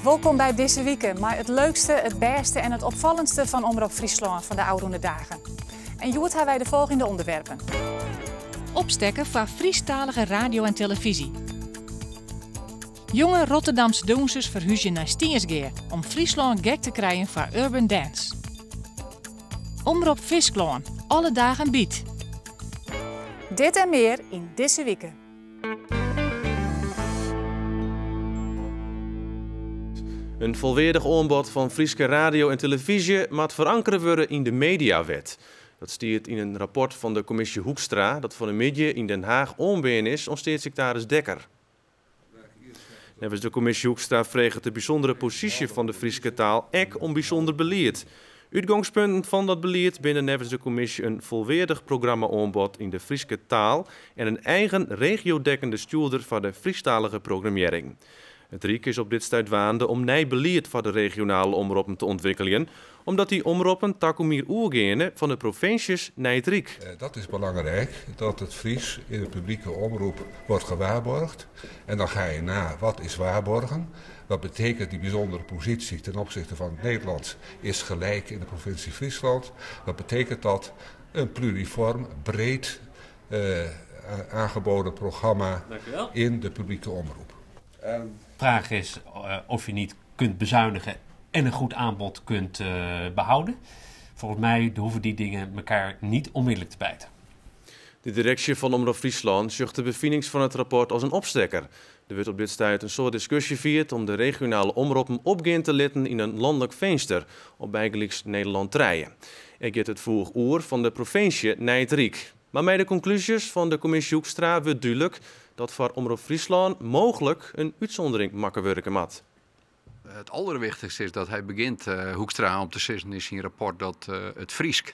Welkom bij deze week, maar het leukste, het beste en het opvallendste van Omroep Friesland van de oude dagen. En Joet hebben wij de volgende onderwerpen. Opstekken van Friestalige radio en televisie. Jonge Rotterdamse dansers verhuizen naar Stiensgeer om Friesland gek te krijgen van Urban Dance. Omroep Friesland, alle dagen biedt. Dit en meer in deze week. Een volwaardig aanbod van Frieske radio en televisie moet verankerd worden in de mediawet. Dat staat in een rapport van de commissie Hoekstra dat van de media in Den Haag onbeen is, om staatssecretaris Dekker. Nevens de commissie Hoekstra vreeg de bijzondere positie van de Frieske taal ek om bijzonder beleid. Uitgangspunten van dat beleid binnen nevens de commissie een volwaardig programma-aanbod in de Frieske taal en een eigen regiodekkende stuurder van de Friestalige programmering. Het Rijk is op dit stuit waande om nieuw beleid voor de regionale omroepen te ontwikkelen, omdat die omroepen takken meer oergenen van de provincies naar het Rijk. Dat is belangrijk, dat het Fries in de publieke omroep wordt gewaarborgd. En dan ga je na, wat is waarborgen? Wat betekent die bijzondere positie ten opzichte van het Nederlands is gelijk in de provincie Friesland? Wat betekent dat? Een pluriform, breed aangeboden programma in de publieke omroep. De vraag is of je niet kunt bezuinigen en een goed aanbod kunt behouden. Volgens mij hoeven die dingen elkaar niet onmiddellijk te bijten. De directie van Omroep Friesland zucht de bevindings van het rapport als een opstekker. Er wordt op dit stuit een soort discussie gevoerd om de regionale omroepen opgaan te letten in een landelijk venster op bijgelijks Nederland 3. Er gaat het voeroer van de provincie naar het Rijk. Maar met de conclusies van de commissie Hoekstra wordt duidelijk dat voor Omroep Friesland mogelijk een uitzondering maken werken moet. Het allerwichtigste is dat hij begint, Hoekstra, om te zeggen in zijn rapport dat het Friesk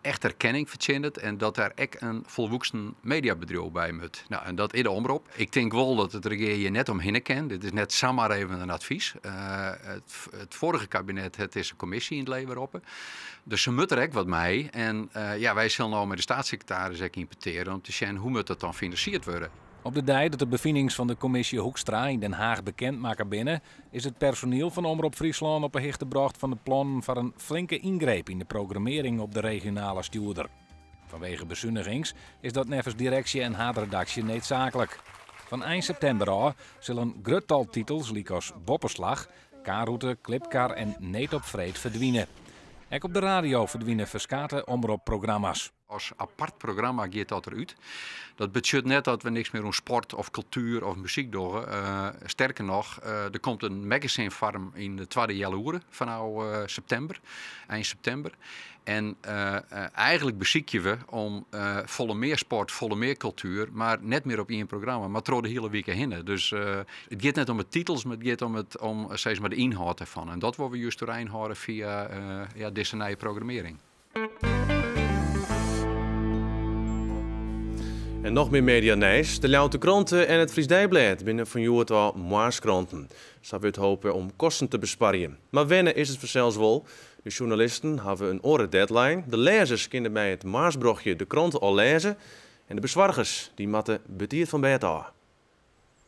echt erkenning verdient en dat er echt een volwassen mediabedrijf bij moet. Nou, en dat is de omroep. Ik denk wel dat het regering net omheen kent. Dit is net zomaar even een advies. Het vorige kabinet het is een commissie in het leven roepen. Dus ze moeten er echt wat mee. En wij zullen nou met de staatssecretaris importeren om te zien hoe moet dat dan financierd worden. Op de dag dat de bevindings van de commissie Hoekstra in Den Haag bekend maken binnen, is het personeel van Omroep Friesland op een hichte gebracht van de plan voor een flinke ingreep in de programmering op de regionale stuurder. Vanwege bezuinigings is dat nevens directie en haatredactie noodzakelijk. Van eind september al zullen gruttal titels als Bopperslag, K-route, Clipcar en Neet op Vreed verdwijnen. Ook op de radio verdwijnen verskate omroepprogramma's. Als apart programma gaat dat eruit. Dat betekent net dat we niks meer om sport of cultuur of muziek doen. Sterker nog, er komt een magazine farm in de tweede jaloeren vanaf september, eind september. En eigenlijk bezieken we om volle meer sport, volle meer cultuur, maar net meer op één programma, maar trouw de hele week heen. Dus het gaat net om de titels, maar het gaat om steeds maar de inhoud ervan. En dat willen we juist doorheen houden via deze nieuwe programmering. En nog meer media-nieuws. De Louter Kranten en het Fries Dagblad binnen van Joert al Maarskranten. Ze willen hopen om kosten te besparen. Maar wennen is het vanzelfs wel. De journalisten hebben een oren deadline. De lezers kunnen bij het Maarsbrugje de kranten al lezen. En de bezorgers die moeten bediend van bij het al.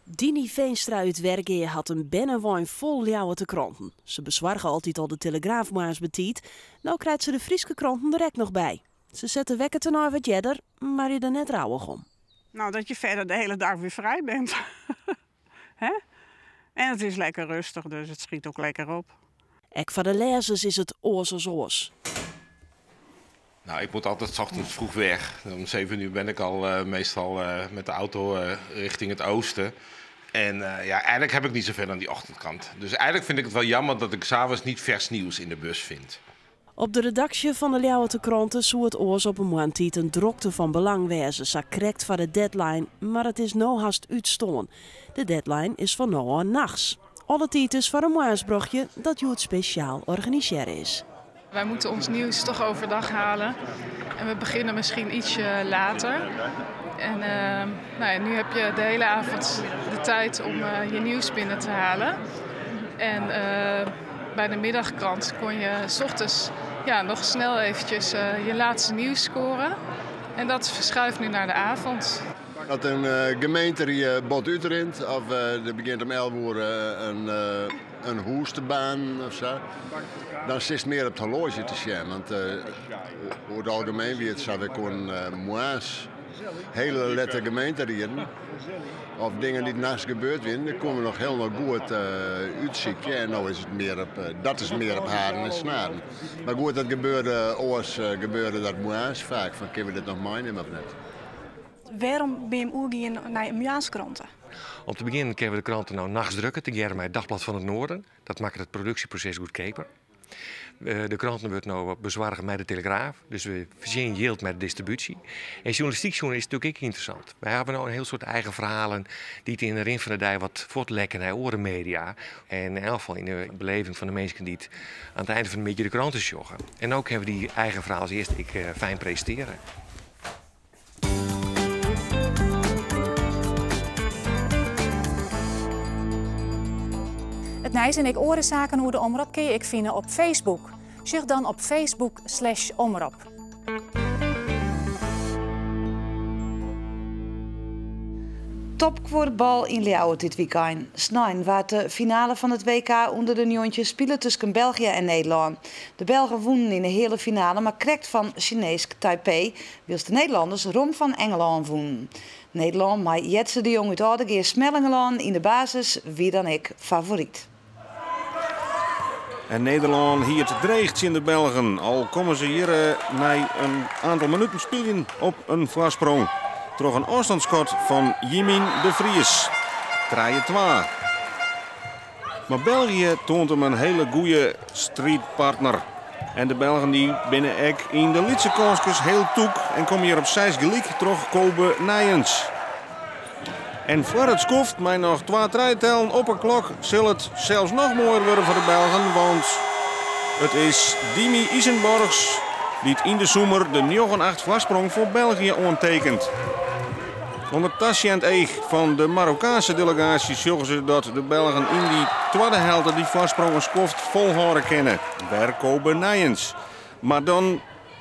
Dini Veenstra uit Wergeer had een bennenwijn vol Louter Kranten. Ze bezorgen altijd al de Telegraaf Maars betiet. Nou krijgt ze de Frieske kranten direct nog bij. Ze zetten wekken ten over wat jedder, maar je er net rouwig om. Nou, dat je verder de hele dag weer vrij bent. Hè? En het is lekker rustig, dus het schiet ook lekker op. Ook voor de lezers is het oors als oors. Nou, ik moet altijd 's ochtends vroeg weg. Om 7 uur ben ik al meestal met de auto richting het oosten. En eigenlijk heb ik niet zoveel aan die ochtendkant. Dus eigenlijk vind ik het wel jammer dat ik 's avonds niet vers nieuws in de bus vind. Op de redactie van de Louter Kranten zou het oors op een maand een drokte van belang wezen. Ze correct voor de deadline, maar het is nou haast uitstonden. De deadline is van nou aan nachts. Alle titels voor een Maarsbrugje dat je het speciaal organiseren is. Wij moeten ons nieuws toch overdag halen. En we beginnen misschien ietsje later. En nu heb je de hele avond de tijd om je nieuws binnen te halen. En bij de middagkrant kon je 's ochtends nog snel eventjes je laatste nieuws scoren. En dat verschuift nu naar de avond. Dat een gemeente die bot uitrint of er begint om 11 uur een hoes te baan of zo. Dan is het meer op het horloge te zien. Want over het algemeen wie het zou ik gewoon moes hele lette gemeenteraden. Of dingen die naast gebeurd zijn, dan komen we nog heel nog goed uitzieken. En nou is het meer op, dat is meer op haren en snaren. Maar goed, dat gebeurde dat moes vaak. Van kunnen we dit nog meenemen of niet? Waarom ben je omgegaan naar Moeaskranten? Om te beginnen kunnen we de kranten nou nachts drukken. Te jaren met Dagblad van het Noorden. Dat maakt het productieproces goedkoper. De kranten wordt nu bezwaargen met de Telegraaf. Dus we voorzien yield met de distributie. En journalistiek is natuurlijk ook interessant. Wij hebben nou een heel soort eigen verhalen die het in de rin van de dij wat voortlekken naar andere media. En in elk geval in de beleving van de mensen die het aan het einde van de middag de kranten joggen. En ook hebben we die eigen verhalen eerst fijn presenteren. Het nieuws en ik orenzaken hoe de omroep kun je ik vinden op Facebook. Zoek dan op Facebook/omroep. Topkwoordbal in Ljouwert dit weekend. Snijn was de finale van het WK onder de jongetjes spelen tussen België en Nederland. De Belgen wonnen in de hele finale, maar krekt van Chinees Taipei, wilst de Nederlanders Rom van Engeland wonnen. Nederland, maar Jetse de Jong uit Oudegeer Smellingeland in de basis, wie dan ik favoriet. En Nederland hier het dreigt in de Belgen. Al komen ze hier na een aantal minuten spelen op een voorsprong. Door een afstandsschot van Jimin de Vries. 3-2. Maar België toont hem een hele goede strijdpartner. En de Belgen die binnen ek in de lietse kansjes heel toek. En komen hier op 6 gelijk terug Kobe Nijens. En voor het skoft, mij nog 2 tellen op een klok, zal het zelfs nog mooier worden voor de Belgen. Want het is Dimi Isenborgs die het in de zomer de 9-8 voorsprong voor België ondertekent. Onder tasje en eeg van de Marokkaanse delegatie zorgen ze dat de Belgen in die tweede helft die voorsprong een skoft volhouden kennen. Bij Kobe Nijens. Maar dan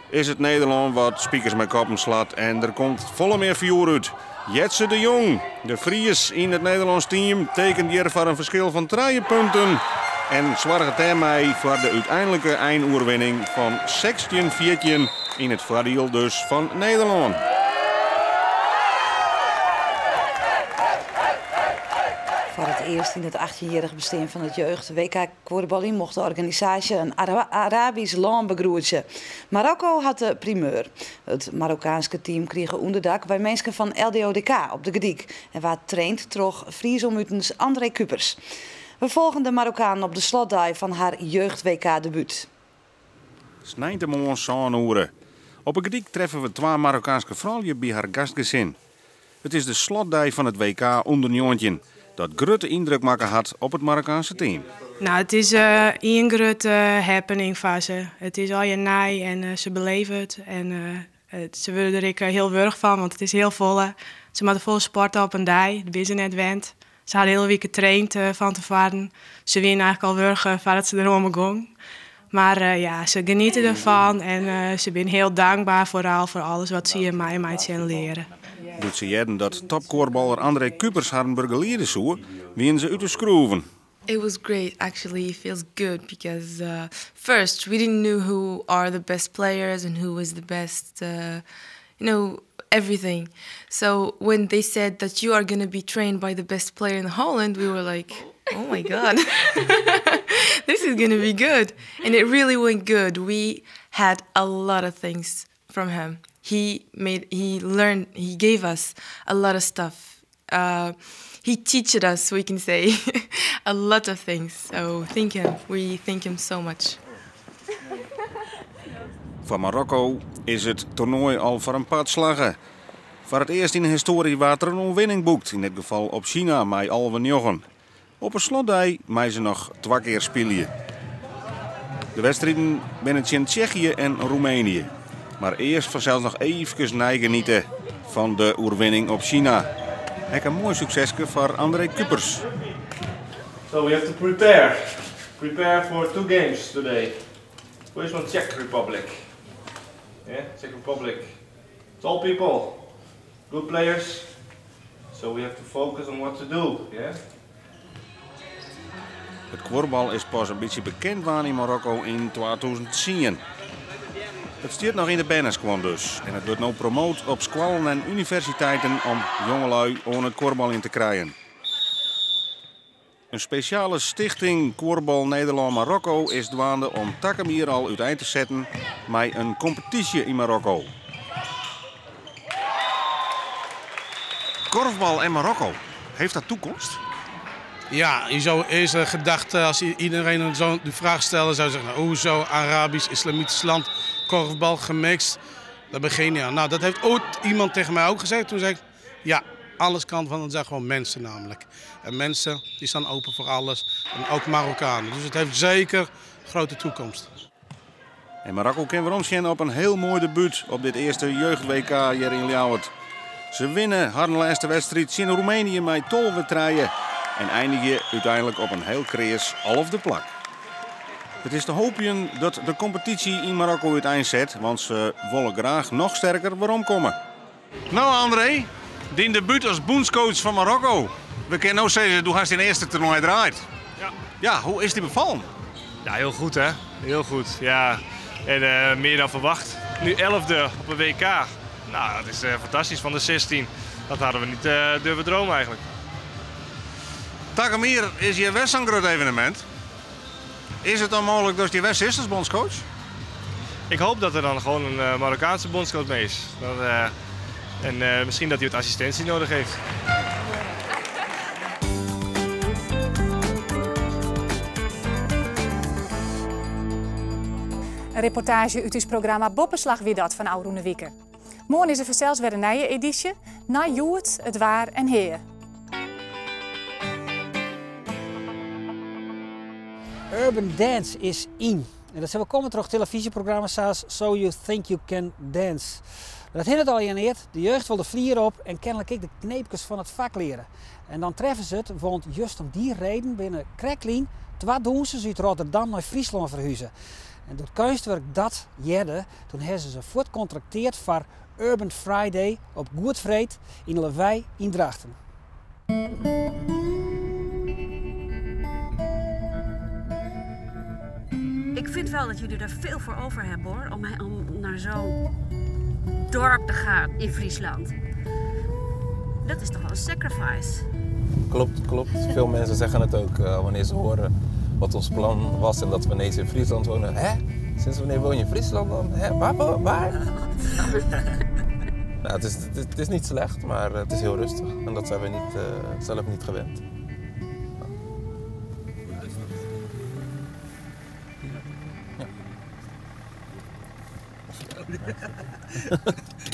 is het Nederland wat spiekers met koppen slaat en er komt volle meer vuur uit. Jetse de Jong, de Fries in het Nederlands team, tekent hier voor een verschil van 3 punten. En zorgt daarmee voor de uiteindelijke eindoorwinning van 16-14 in het voordeel dus van Nederland. Voor het eerst in het 18-jarige bestaan van het jeugd WK Kwoordbal mocht de organisatie een Arabisch land begroeten. Marokko had de primeur. Het Marokkaanse team kreeg onderdak bij mensen van LDODK op de Gediek. En waar traint troch Friesomutens André Kupers. We volgen de Marokkaan op de slotdag van haar jeugd-WK-debuut. Snijntemorgen 7 uur. Op een Gediek treffen we 2 Marokkaanse vrouwen bij haar gastgezin. Het is de slotdag van het WK onder Njontjen. Dat grote indruk maken had op het Marokkaanse team. Nou, het is een grote happening voor ze. Het is al je naai en ze beleven het. En ze worden er heel wurg van, want het is heel volle. Ze moeten vol sporten op een dag, de business went. Ze hadden heel week getraind van tevoren. Ze winnen eigenlijk al wurg voordat ze erom begon. Maar ja, ze genieten ervan en ze zijn heel dankbaar vooral voor alles wat ze hier mij zijn leren. Doet ze jaren dat topkoorballer André Kupers haar een burgerlierde zoer, wien ze uit de schroeven. It was great, actually. It feels good because first we didn't know who are the best players and who is the best, everything. So when they said that you are going to be trained by the best player in Holland, we were like, oh my God, this is going to be good. And it really went good. We had a lot of things from him. He gave us a lot of stuff. He taught us, we can say, a lot of things. So we thank him so much. Voor Marokko is het toernooi al voor een paar slagen. Voor het eerst in de historie werd er een overwinning boekt. In dit geval op China, met Alven Joggen. Op een slotdag mij ze nog 2 keer spelen. De wedstrijden binnen Tsjechië en Roemenië. Maar eerst vanzelfs nog even nagenieten van de overwinning op China. En een mooi succesje voor André Kupers. So we have to prepare. Prepare for 2 games today. First one, Czech Republic. Yeah, Czech Republic. Tall people, good players, So we have to focus on what to do, yeah? Het korfbal is pas een beetje bekend geworden in Marokko in 2010. Het stiert nog in de banners kwam dus. En het wordt nu promoot op scholen en universiteiten om jongelui om het korfbal in te krijgen. Een speciale stichting Korfbal Nederland-Marokko is dwaande om Takamir al uiteen te zetten met een competitie in Marokko. Korfbal en Marokko, heeft dat toekomst? Ja, je zou eerst gedacht, als iedereen zo de vraag stelde, zou zeggen, nou, hoezo Arabisch, islamitisch land, korfbal gemixt, dat begin je aan. Nou, dat heeft ooit iemand tegen mij ook gezegd. Toen zei ik, ja, alles kan van, dat zijn gewoon mensen namelijk. En mensen die staan open voor alles, en ook Marokkanen. Dus het heeft zeker grote toekomst. En Marokko kan weer omschijnen op een heel mooi debuut op dit eerste jeugd-WK hier in Ljouwert. Ze winnen haar laatste wedstrijd in Roemenië met 12 wedstrijden en eindigen uiteindelijk op een heel creërs 11e plak. Het is te hopen dat de competitie in Marokko uiteen zet, want ze willen graag nog sterker weer omkomen. Nou André, die debuut als bondscoach van Marokko. We kunnen nou zeggen, du hast in eerste toernooi draait. Ja. Ja, hoe is die bevallen? Ja, heel goed hè. Heel goed. Ja. En meer dan verwacht. Nu 11e op een WK. Nou, dat is fantastisch van de 16. Dat hadden we niet durven dromen eigenlijk. Takamir is je best een groot evenement. Is het dan mogelijk dat je West is als bondscoach? Ik hoop dat er dan gewoon een Marokkaanse bondscoach mee is. En misschien dat hij wat assistentie nodig heeft. Een reportage uit het programma Boppenslag wie dat van Auroene Wieke. Morgen is er zelfs weer een nieuwe editie. Na Joet, het waar en heer. Urban dance is in. En dat zijn we komen terug televisieprogramma's zoals So You Think You Can Dance. Dat hint het al neert. De jeugd wil de vlier op en kennelijk ook de kneepjes van het vak leren. En dan treffen ze het, want juist om die reden binnen Kreklien 2 doensers uit Rotterdam naar Friesland verhuizen. En door het kunstwerk dat jerde, toen hebben ze voort contracteerd voor Urban Friday op Goedvreed in Lewij in Drachten. Ik vind wel dat jullie er veel voor over hebben hoor, om naar zo'n dorp te gaan in Friesland. Dat is toch wel een sacrifice? Klopt. Veel mensen zeggen het ook wanneer ze horen wat ons plan was en dat we ineens in Friesland wonen. Hè? Sinds wanneer woon je in Friesland dan? Hè? Waar? Nou, het is niet slecht, maar het is heel rustig. En dat zijn we zelf niet gewend.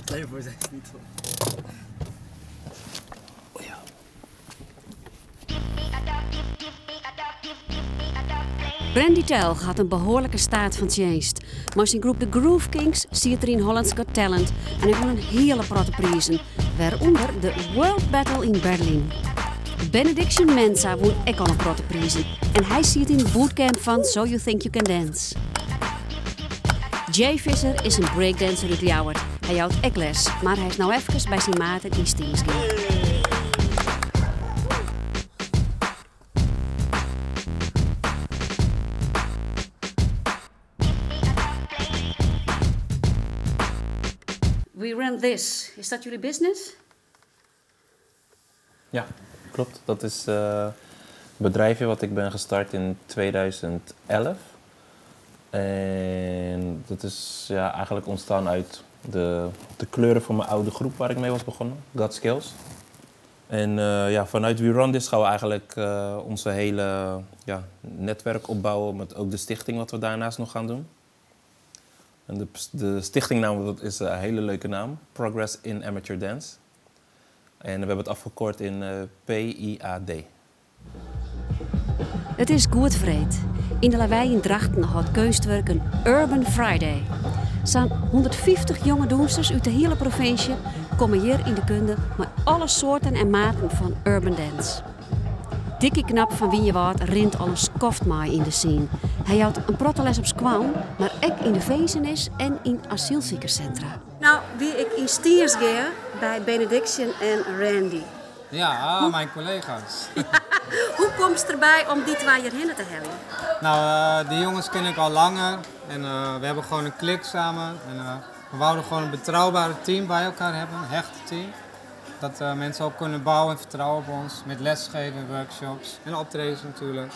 Stel je voor, zij is niet zo. Brandy Telg had een behoorlijke staat van dienst. Maar zijn groep de Groove Kings ziet er in Holland's Got Talent en heeft een hele protte prijzen, waaronder de World Battle in Berlin. Benediction Mensa won ook al een protte prijzen en hij ziet in het bootcamp van So You Think You Can Dance. Jay Visser is een breakdancer uit Ljouwert. Hij houdt ook les, maar hij is nou even bij zijn maten in Stiensgeer. We run this. Is dat jullie business? Ja, klopt. Dat is een bedrijfje wat ik ben gestart in 2011. En dat is eigenlijk ontstaan uit de kleuren van mijn oude groep waar ik mee was begonnen, God Skills. En vanuit We Run This gaan we eigenlijk onze hele netwerk opbouwen met ook de stichting wat we daarnaast nog gaan doen. En de stichtingnaam dat is een hele leuke naam, Progress in Amateur Dance. En we hebben het afgekort in PIAD. Het is Goedvreed. In de Lewij in Drachten had kunstwerk een Urban Friday. Zo'n 150 jonge doensters uit de hele provincie komen hier in de kunde met alle soorten en maten van urban dance. Dikkie Knap van Wienjewaard rint al een skoft mee in de scene. Hij houdt een protteles op Squam, maar ook in de vezenis en in asielziekerscentra. Nou, wie ik in Stiersgeer bij Benediction en Randy. Ja, mijn collega's. Hoe komt het erbij om die twee hierheen te hebben? Nou, die jongens ken ik al langer en we hebben gewoon een klik samen. En, we wouden gewoon een betrouwbare team bij elkaar hebben, een hechte team. Dat mensen ook kunnen bouwen en vertrouwen op ons, met lesgeven, workshops en optredens natuurlijk.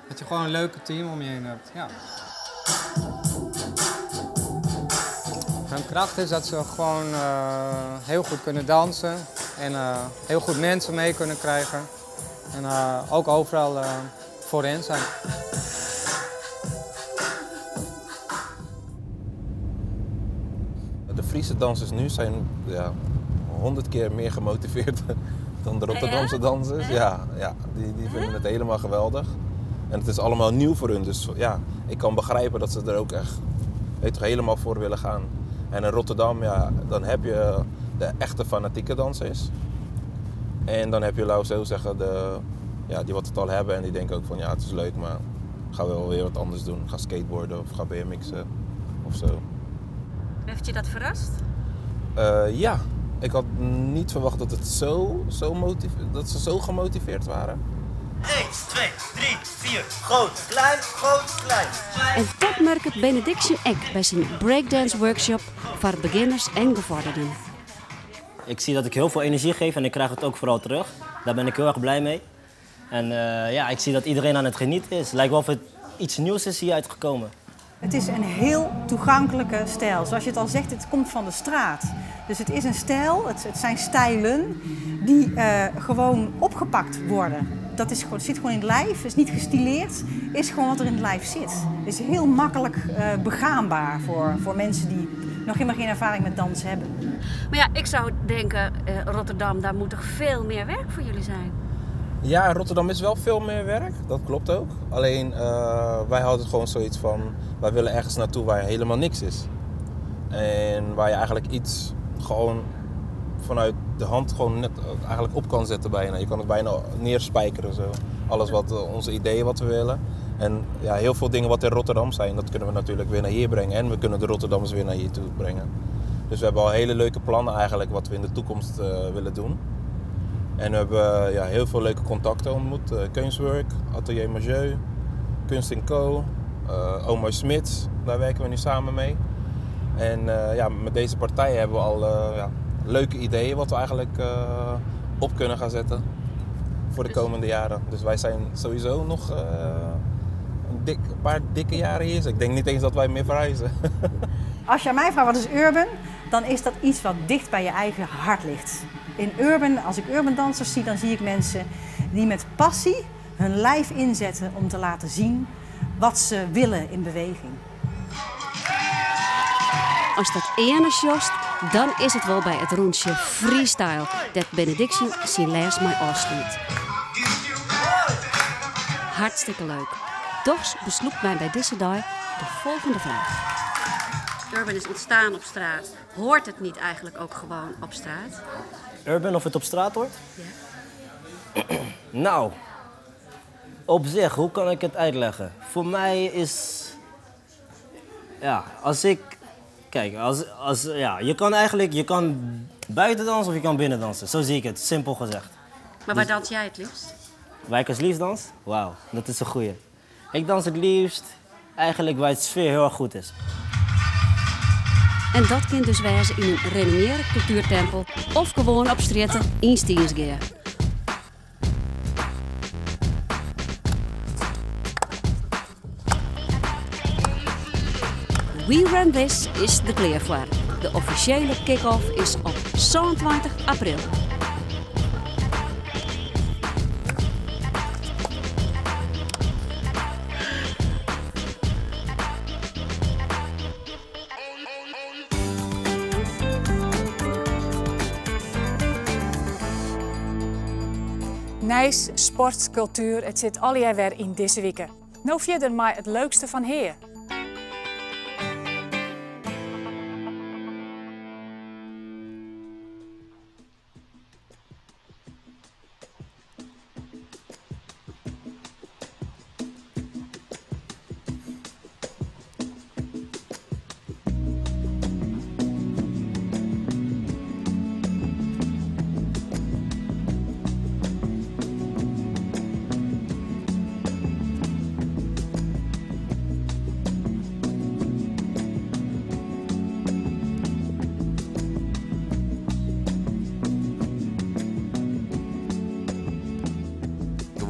Dat je gewoon een leuke team om je heen hebt, ja. Hun kracht is dat ze gewoon heel goed kunnen dansen en heel goed mensen mee kunnen krijgen. En ook overal voorin zijn. De Friese dansers nu zijn 100 keer meer gemotiveerd dan de Rotterdamse dansers. Ja, die vinden het helemaal geweldig. En het is allemaal nieuw voor hun. Dus ja, ik kan begrijpen dat ze er ook echt helemaal voor willen gaan. En in Rotterdam, dan heb je de echte fanatieke dansers. En dan heb je, laten we zo zeggen, die wat het al hebben en die denken ook van het is leuk, maar ga wel weer wat anders doen. Ga skateboarden of ga BMX'en of zo. Heeft je dat verrast? Ja, ik had niet verwacht dat dat ze zo gemotiveerd waren. 1, 2, 3, 4, groot, klein. En dat merkt Benediction Eck bij zijn breakdance workshop voor beginners en gevorderden. Ik zie dat ik heel veel energie geef en ik krijg het ook vooral terug. Daar ben ik heel erg blij mee. En ik zie dat iedereen aan het genieten is. Het lijkt wel of het iets nieuws is hier uitgekomen. Het is een heel toegankelijke stijl. Zoals je het al zegt, het komt van de straat. Dus het is een stijl, het zijn stijlen die gewoon opgepakt worden. Dat is gewoon, zit gewoon in het lijf, is niet gestileerd, is gewoon wat er in het lijf zit. Het is heel makkelijk begaanbaar voor mensen die nog helemaal geen ervaring met dansen hebben. Maar ja, ik zou denken, Rotterdam, daar moet toch veel meer werk voor jullie zijn? Ja, Rotterdam is wel veel meer werk, dat klopt ook. Alleen wij hadden gewoon zoiets van, wij willen ergens naartoe waar helemaal niks is. En waar je eigenlijk iets gewoon vanuit de hand gewoon net eigenlijk op kan zetten bijna. Je kan het bijna neerspijkeren zo. Alles wat onze ideeën wat we willen. En heel veel dingen wat in Rotterdam zijn, dat kunnen we natuurlijk weer naar hier brengen. En we kunnen de Rotterdammers weer naar hier toe brengen. Dus we hebben al hele leuke plannen eigenlijk wat we in de toekomst willen doen. En we hebben heel veel leuke contacten ontmoet. Kunstwerk, Atelier Magieu, Kunst & Co, Omar Smits, daar werken we nu samen mee. En met deze partijen hebben we al leuke ideeën wat we eigenlijk op kunnen gaan zetten voor de komende jaren. Dus wij zijn sowieso nog een paar dikke jaren hier. Dus ik denk niet eens dat wij meer verhuizen. Als je aan mij vraagt wat is urban, dan is dat iets wat dicht bij je eigen hart ligt. In urban, als ik urban dansers zie, dan zie ik mensen die met passie hun lijf inzetten om te laten zien wat ze willen in beweging. Als dat ene jost, dan is het wel bij het rondje freestyle dat Benediction zijn les mij afsluit. Hartstikke leuk. Toch besloeg mij bij deze dag de volgende vraag. Urban is ontstaan op straat. Hoort het niet eigenlijk ook gewoon op straat? Urban, of het op straat hoort? Ja. Nou, op zich, hoe kan ik het uitleggen? Voor mij is... als ik... Kijk, je kan buiten dansen of je kan binnen dansen. Zo zie ik het, simpel gezegd. Maar waar dans jij het liefst? Waar ik het liefst dans? Wauw, dat is een goeie. Ik dans het liefst eigenlijk waar het sfeer heel erg goed is. En dat kind dus wijzen in een renommeerde cultuurtempel of gewoon op straten in Steensgeer. We Run This is de klaar voor. De officiële kick-off is op 27 april. Nijs, sport, cultuur, het zit al jaar weer in deze weken. Nou verder maar het leukste van hier.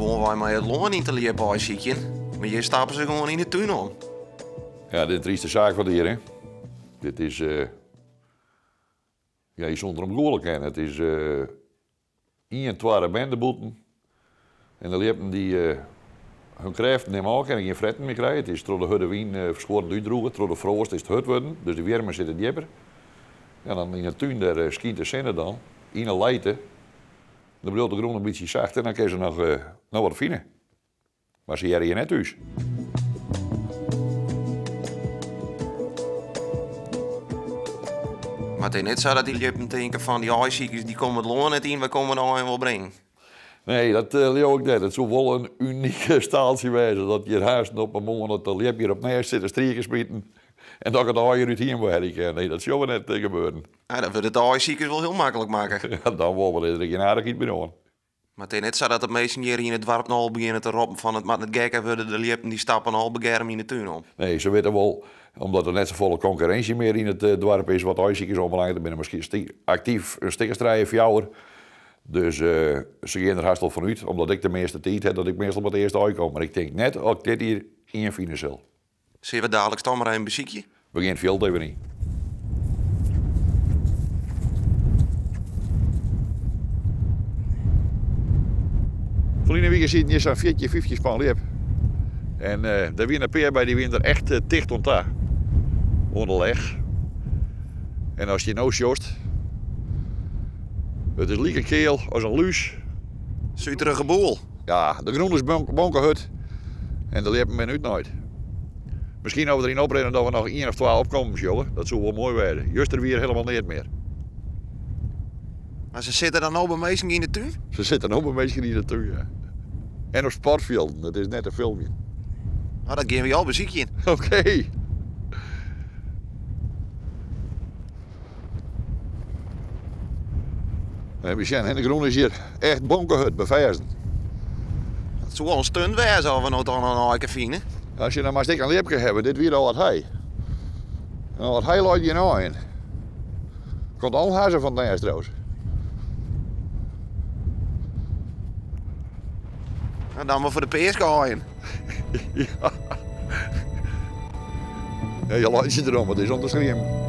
gewoon wij met het loon in te liepen, ziekje. Maar hier stappen ze gewoon in de tuin om. Ja, dit is een trieste zaak van hier, hè. Dit is... Ja, je zonder hem goorlijk kennen. Het is... 1 twaalf bendeboeten. En dan liepen die... hun krijgt neem ook en geen fretten meer krijgen. Het is door de hudde wien verschoren uitdroegen. Door de frost is het hut worden. Dus de warme zit het dieper. Ja, dan in de tuin daar schijnt de zinnen dan. In een leiden. Dan bedoelt de grond een beetje zacht en dan kun je nog wat fijner. Maar ze hier net thuis. Maar het is niet zo dat die liepen denken van die ijsziekers die komen het loon net in, we komen nou en wel brengen. Nee, dat leer ook net. Het zou wel een unieke staaltje wezen. Dat je huis op een moment dat je hier op neer zit, streken smieten. En dat je het hier uit hier werken. Nee, dat zou net gebeuren. Ja, dat wil het de ijsziekers wel heel makkelijk maken. Ja, dan worden we er geen aardigheid meer aan. Maar het is net zo dat de meesten hier in het dorp al beginnen te roepen van het maar het gek hebben de liepen die stappen al begerm in de tuin om. Nee, ze weten wel, omdat er net zo volle concurrentie meer in het dorp is, wat ijsziekers onbelangrijk, dan binnen misschien actief een stikkerstrijden voor jou. Dus ze gaan er haast al vanuit, omdat ik de meeste tijd heb, dat ik meestal met de eerste uitkom. Maar ik denk net, als ik dit hier in een fine zal. Zullen we dadelijk staan maar een muziekje? Begint veel even niet. Verleden week zit je zo'n 4-5 span liep. En daar weer een peer bij die winter echt dicht ontdaan. Onderleg. En als je nou sjost, het is lieke keel als een luus. Zuiterige boel. Ja, de groene is bonkenhut. En daar liepen men uit nooit. Misschien over erin oprennen dat we nog 1 of 2 opkomen, jongen. Dat zou wel mooi worden. Juist er weer helemaal niet meer. Maar ze zitten dan ook bij mensen in de tuin? Ze zitten ook bij mensen in de tuin, ja. En op sportvelden, dat is net een filmpje. Nou, dat geven we al muziekje in. Oké. We zijn en de groene is hier echt bonkenhut, bevijzen. Het zou wel een stunt wezen als we nou dan een eiken vinden. Als je nou maar stik een liepje hebben, dit weer al wat hij. En wat hij luidt je nou in. Komt al hazen van het nest trouwens. Nou, dan maar voor de peers gaan. Ja. Ja, je luidt je erom, het is om te schreeuwen.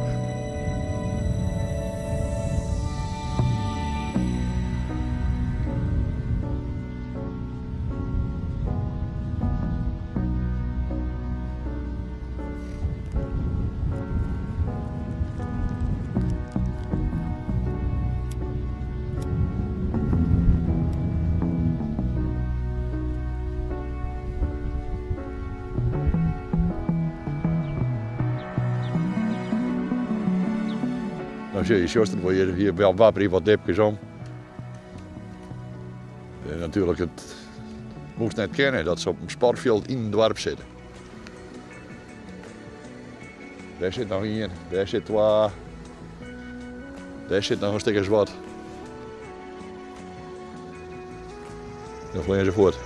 Dan zie je zuster, waar je hier wel wapper wat dipjes om. En natuurlijk, het moest net kennen dat ze op een sportveld in het dorp zitten. Daar zit nog 1, daar zit 2, daar zit nog een stukje zwart. Dan vliegen ze voort.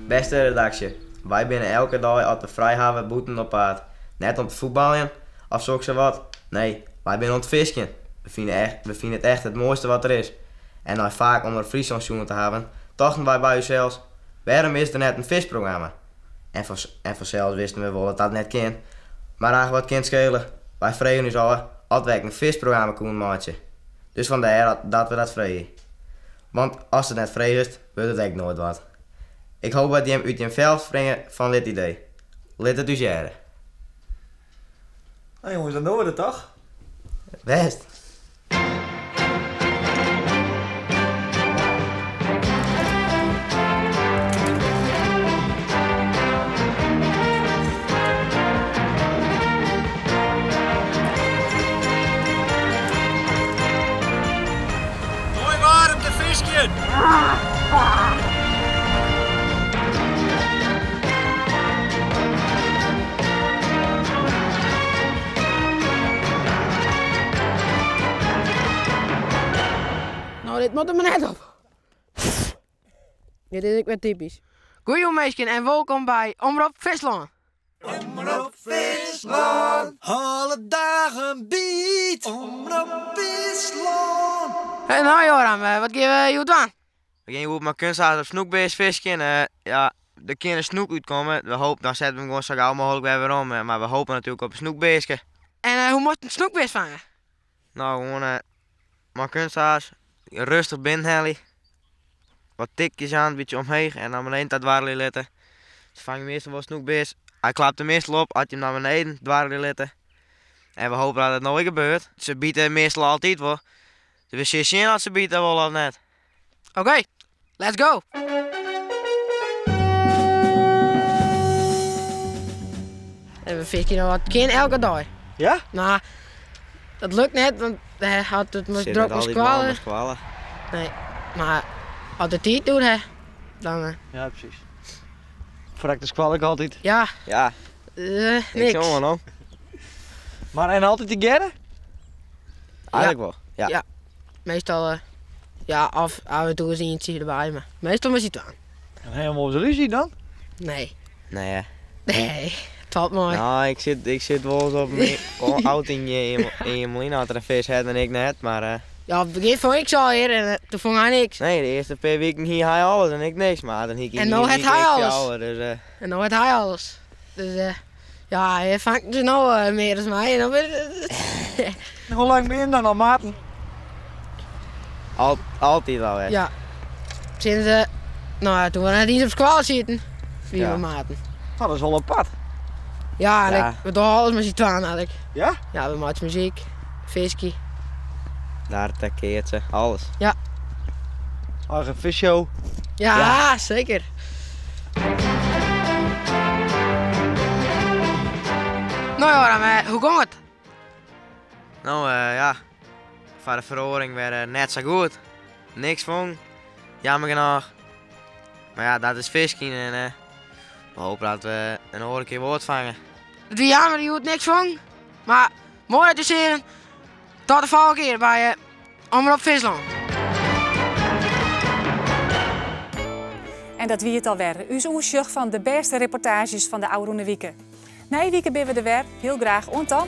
Beste redactie, wij binnen elke dag uit de vrijhaven boeten op paard. Net om te voetballen of zo wat. Nee, wij binnen om te visken. We vinden het echt het mooiste wat er is. En nou vaak om een Frieslandsjoen te hebben, dachten wij bij onszelf, waarom is er net een visprogramma? En vanzelf wisten we wel dat dat net kan. Maar eigenlijk wat kan schelen. Wij vregen ons al, als we een visprogramma kunnen maken. Dus vandaar dat we dat vregen. Want als het net vreest, wordt het echt nooit wat. Ik hoop dat je hem uit je veld springen van dit idee. Laat het dus jaren. Nou jongens, dan doen we het toch? Best. Mooi warm te visje! Nou, dit moet er maar net op. Dit is ik weer typisch. Goedemorgen en welkom bij Omroep Friesland. Omroep Friesland, alle dagen biedt. Omroep Friesland. Hey, nou Joram, wat gaan we doen? We gaan op mijn kunsthuis op snoekbeest visken. Ja, er kan een snoek uitkomen. We hopen, dan zetten we hem gewoon zo gauw mogelijk weer om. Maar we hopen natuurlijk op een snoekbeestje. En hoe moet je een snoekbeest vangen? Nou, gewoon mijn kunsthuis, rustig binnenhellen. Wat tikjes aan, een beetje omheen en naar beneden dat dwarrelen letten. Dus vang je meestal wel snoekbeest. Hij klapt de meestal op, had je hem naar beneden dwarrelen letten. En we hopen dat het nooit gebeurt. Ze bieden meestal altijd wel. Dus we zien dat ze bieden wel of net. Oké, let's go! En we vissen nog wat geen elke dag. Ja? Nou, dat lukt net, want hij had het met druk met squallen. Nee, maar als het tijd doet, dan... Ja, precies. Verrekt de squal ik altijd. Ja. Ja. Niks. Zo man. Maar en altijd together? Eigenlijk wel, ja. Ja, meestal, ja, af en toe is eentje erbij, maar meestal met je aan. En helemaal op de ruzie dan? Nee. Nee, hè. Nee, het valt mooi. Nou, ik zit wel eens op mijn oud in je molina had er een vis en ik net, maar... Ja, op het begin vond ik zo hier en toen vond hij niks. Nee, de eerste paar weken hier hij alles en ik niks, maar dan hier en nu heeft hij alles. Jou, dus, en nu heeft hij alles. Dus ja, hij vangt dus nou meer dan mij. En dan en hoe lang ben je dan al, Maarten? Altijd al, hè? Ja. Sinds, nou, toen we net eens op squal zitten, wie we Maarten. Dat is wel een pad. Ja, en we doen alles met z'n tweeën eigenlijk. Ja? Ja, we maken muziek, viskie. Daar takkeert ze, alles. Ja. Eigen visshow. Ja, zeker. Nou Joram, hoe ging het? Nou ja, voor de verhoring weer net zo goed. Niks van, jammer genoeg. Maar ja, dat is visking en we hopen dat we een andere keer woord vangen. Het is jammer, je hoort niks van. Maar mooi te zien. Tot de volgende keer bij Omroep Friesland. En dat wie het alweer. Uw oersjug van de beste reportages van de Oude Wieken. Na wieken ben we er weer. Heel graag. En dan